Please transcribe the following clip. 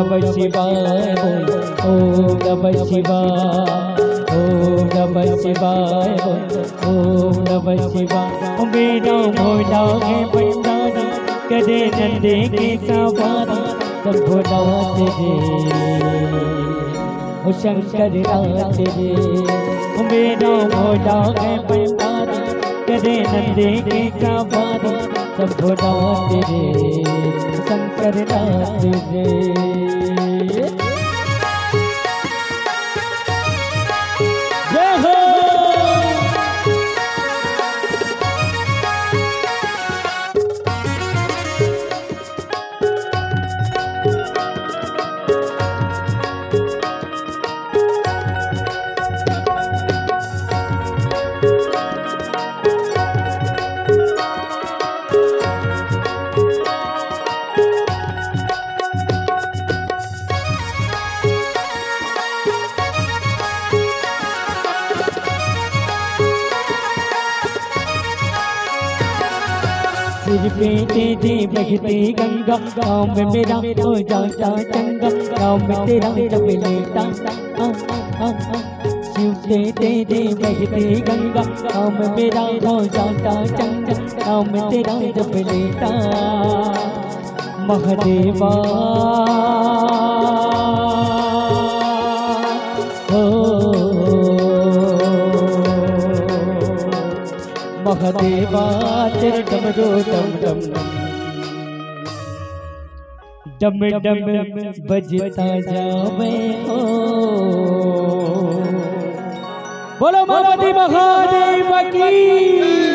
नमः शिवाय ओम नमः शिवाय ओम नमः शिवाय ओम नमः शिवाय। मेरा भोला है भंडारी करे नंदे के सवारी शंभो नाथ रे ओ शंकर नाथ रे। मेरा भोला है भंडारी करे नंदे के सवारी शंभो नाथ रे शंकर नाथ रे। जय हो सिर पे तेरे बहती गंगा गाँव में मेरा हो जाता चंगा गाँव में तेरा जब लेटा शिव पे तेरे बहती गंगा गाँव में मेरा हो जाता चंगा गाँव में तेरा जब लेटा महादेवा महादेवा तेरे डमरू डम डम डम डम बजता जावे हो। बोलो महादेव की